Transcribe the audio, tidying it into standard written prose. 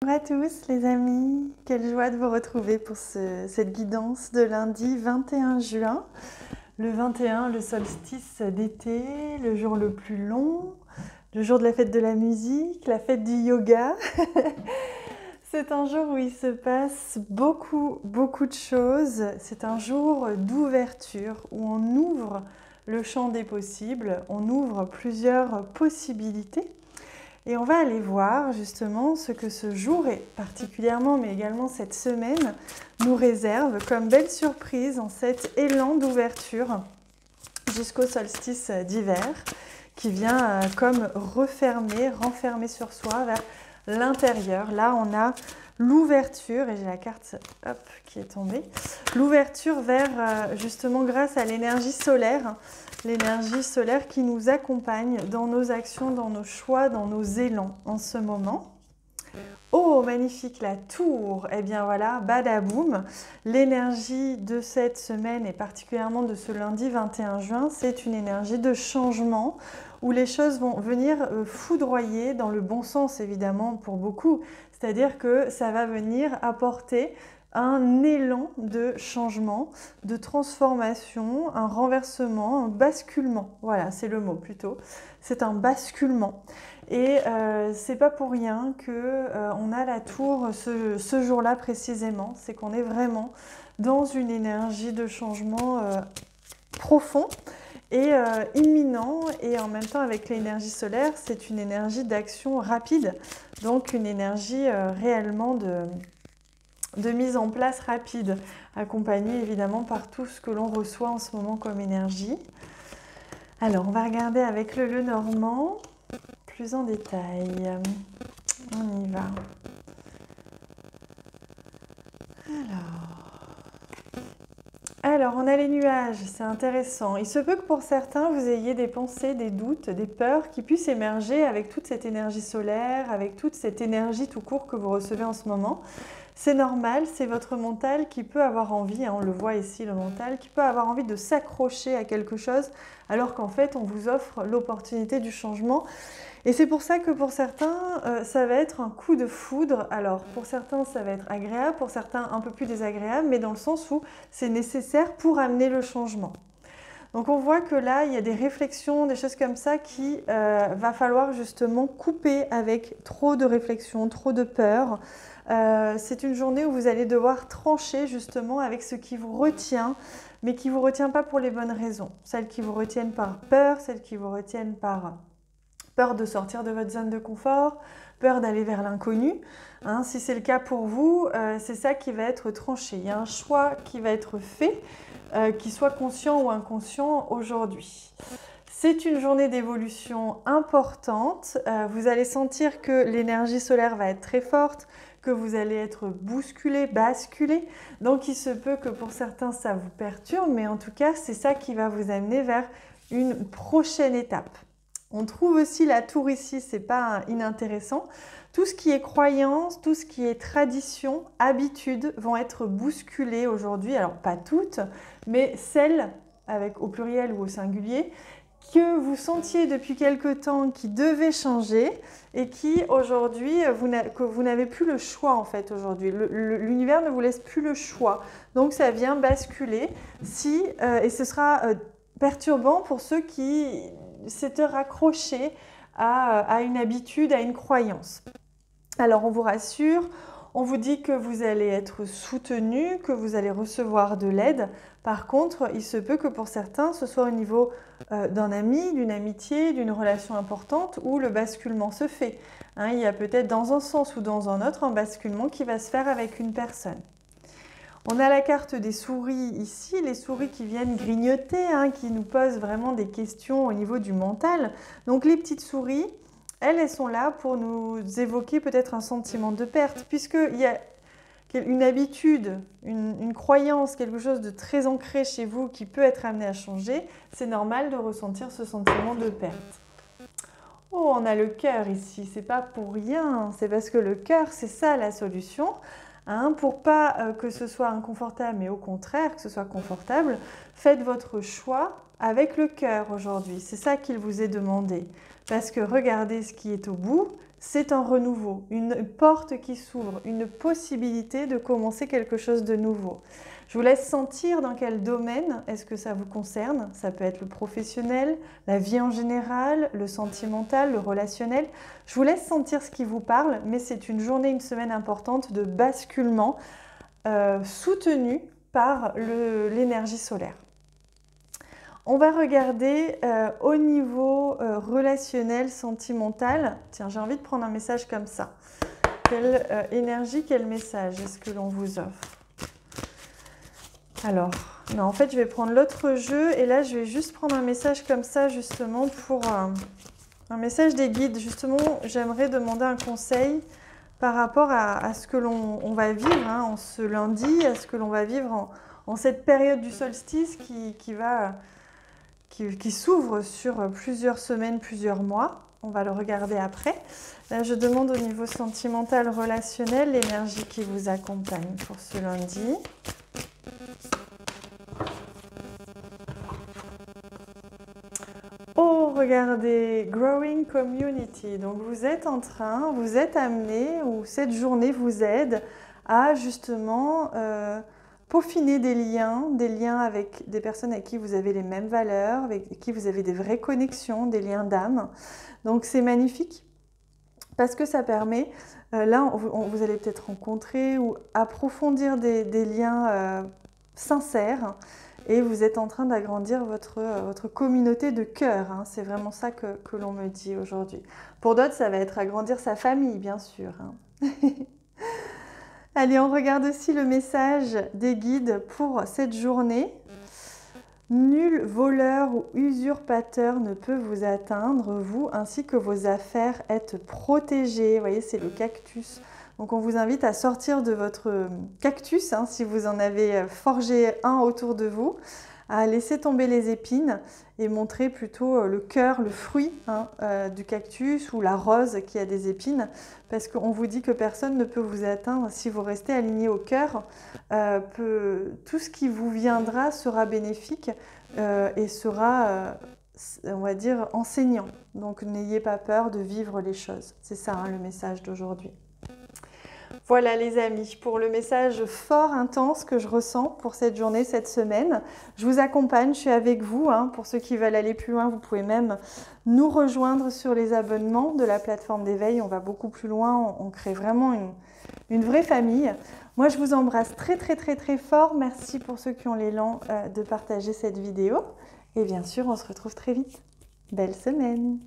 Bonjour à tous les amis, quelle joie de vous retrouver pour cette guidance de lundi 21 juin. Le 21, le solstice d'été, le jour le plus long, le jour de la fête de la musique, la fête du yoga. C'est un jour où il se passe beaucoup de choses. C'est un jour d'ouverture où on ouvre le champ des possibles, on ouvre plusieurs possibilités. Et on va aller voir justement ce que ce jour, et particulièrement mais également cette semaine, nous réserve comme belle surprise en cet élan d'ouverture jusqu'au solstice d'hiver qui vient comme renfermer sur soi vers l'intérieur. Là, on a l'ouverture, et j'ai la carte qui est tombée, l'ouverture vers justement grâce à l'énergie solaire qui nous accompagne dans nos actions, dans nos choix, dans nos élans en ce moment. Oh, magnifique, la tour! Eh bien voilà, badaboum! L'énergie de cette semaine et particulièrement de ce lundi 21 juin, c'est une énergie de changement où les choses vont venir foudroyer dans le bon sens évidemment pour beaucoup. C'est-à-dire que ça va venir apporter un élan de changement, de transformation, un renversement, un basculement. Voilà, c'est le mot plutôt. C'est un basculement. Et c'est pas pour rien qu'on a la tour ce jour-là précisément. C'est qu'on est vraiment dans une énergie de changement profond et imminent, et en même temps avec l'énergie solaire, c'est une énergie d'action rapide, donc une énergie réellement de mise en place rapide, accompagnée évidemment par tout ce que l'on reçoit en ce moment comme énergie. Alors on va regarder avec le Lenormand plus en détail. On y va. Alors, on a les nuages, c'est intéressant. Il se peut que pour certains, vous ayez des pensées, des doutes, des peurs qui puissent émerger avec toute cette énergie solaire, avec toute cette énergie tout court que vous recevez en ce moment. C'est normal, c'est votre mental qui peut avoir envie, on le voit ici, le mental, qui peut avoir envie de s'accrocher à quelque chose, alors qu'en fait, on vous offre l'opportunité du changement. Et c'est pour ça que pour certains, ça va être un coup de foudre. Alors, pour certains, ça va être agréable, pour certains, un peu plus désagréable, mais dans le sens où c'est nécessaire pour amener le changement. Donc, on voit que là, il y a des réflexions, des choses comme ça qui va falloir justement couper avec trop de réflexions, trop de peur. C'est une journée où vous allez devoir trancher justement avec ce qui vous retient, mais qui ne vous retient pas pour les bonnes raisons. Celles qui vous retiennent par peur, celles qui vous retiennent par peur de sortir de votre zone de confort, peur d'aller vers l'inconnu. Hein, si c'est le cas pour vous, c'est ça qui va être tranché. Il y a un choix qui va être fait, qu'il soit conscient ou inconscient aujourd'hui. C'est une journée d'évolution importante. Vous allez sentir que l'énergie solaire va être très forte, que vous allez être bousculé, basculé. Donc il se peut que pour certains ça vous perturbe, mais en tout cas c'est ça qui va vous amener vers une prochaine étape. On trouve aussi la tour ici, c'est pas inintéressant. Tout ce qui est croyance, tout ce qui est tradition, habitude vont être bousculées aujourd'hui. Alors pas toutes, mais celles, avec au pluriel ou au singulier, que vous sentiez depuis quelque temps qui devaient changer et qui aujourd'hui, que vous n'avez plus le choix en fait aujourd'hui. L'univers ne vous laisse plus le choix. Donc ça vient basculer et ce sera perturbant pour ceux qui s'étaient raccrochés à une habitude, à une croyance. Alors on vous rassure, on vous dit que vous allez être soutenu, que vous allez recevoir de l'aide. Par contre, il se peut que pour certains, ce soit au niveau d'un ami, d'une amitié, d'une relation importante où le basculement se fait. Hein, il y a peut-être dans un sens ou dans un autre un basculement qui va se faire avec une personne. On a la carte des souris ici, les souris qui viennent grignoter, hein, qui nous posent vraiment des questions au niveau du mental. Donc les petites souris, elles sont là pour nous évoquer peut-être un sentiment de perte, puisqu'il y a une habitude, une croyance, quelque chose de très ancré chez vous qui peut être amené à changer. C'est normal de ressentir ce sentiment de perte. Oh, on a le cœur ici, c'est pas pour rien, c'est parce que le cœur, c'est ça la solution. Hein, pour pas que ce soit inconfortable, mais au contraire que ce soit confortable, faites votre choix avec le cœur aujourd'hui. C'est ça qu'il vous est demandé. Parce que regardez ce qui est au bout, c'est un renouveau, une porte qui s'ouvre, une possibilité de commencer quelque chose de nouveau. Je vous laisse sentir dans quel domaine est-ce que ça vous concerne. Ça peut être le professionnel, la vie en général, le sentimental, le relationnel. Je vous laisse sentir ce qui vous parle, mais c'est une journée, une semaine importante de basculement soutenue par l'énergie solaire. On va regarder au niveau relationnel, sentimental. Tiens, j'ai envie de prendre un message comme ça. Quelle énergie, quel message est-ce que l'on vous offre? Alors, non, en fait, je vais prendre l'autre jeu et là, je vais juste prendre un message comme ça, justement, pour un message des guides. Justement, j'aimerais demander un conseil par rapport à ce que l'on va vivre en ce lundi, à ce que l'on va vivre en cette période du solstice qui s'ouvre sur plusieurs semaines, plusieurs mois. On va le regarder après. Là, je demande au niveau sentimental, relationnel, l'énergie qui vous accompagne pour ce lundi. Oh, regardez, Growing Community. Donc, vous êtes en train, vous êtes amené, ou cette journée vous aide à justement peaufiner des liens avec des personnes avec qui vous avez les mêmes valeurs, avec qui vous avez des vraies connexions, des liens d'âme. Donc, c'est magnifique parce que ça permet, là, vous allez peut-être rencontrer ou approfondir des liens sincères. Et vous êtes en train d'agrandir votre communauté de cœur. Hein. C'est vraiment ça que l'on me dit aujourd'hui. Pour d'autres, ça va être agrandir sa famille, bien sûr. Hein. Allez, on regarde aussi le message des guides pour cette journée. Nul voleur ou usurpateur ne peut vous atteindre, vous ainsi que vos affaires êtes protégées. Vous voyez, c'est le cactus. Donc on vous invite à sortir de votre cactus, hein, si vous en avez forgé un autour de vous, à laisser tomber les épines et montrer plutôt le cœur, le fruit du cactus ou la rose qui a des épines, parce qu'on vous dit que personne ne peut vous atteindre si vous restez aligné au cœur. Tout ce qui vous viendra sera bénéfique et sera, on va dire, enseignant. Donc n'ayez pas peur de vivre les choses. C'est ça le message d'aujourd'hui. Voilà les amis, pour le message fort, intense que je ressens pour cette journée, cette semaine. Je vous accompagne, je suis avec vous. Hein. Pour ceux qui veulent aller plus loin, vous pouvez même nous rejoindre sur les abonnements de la plateforme d'éveil. On va beaucoup plus loin, on crée vraiment une vraie famille. Moi, je vous embrasse très très très très fort. Merci pour ceux qui ont l'élan de partager cette vidéo. Et bien sûr, on se retrouve très vite. Belle semaine!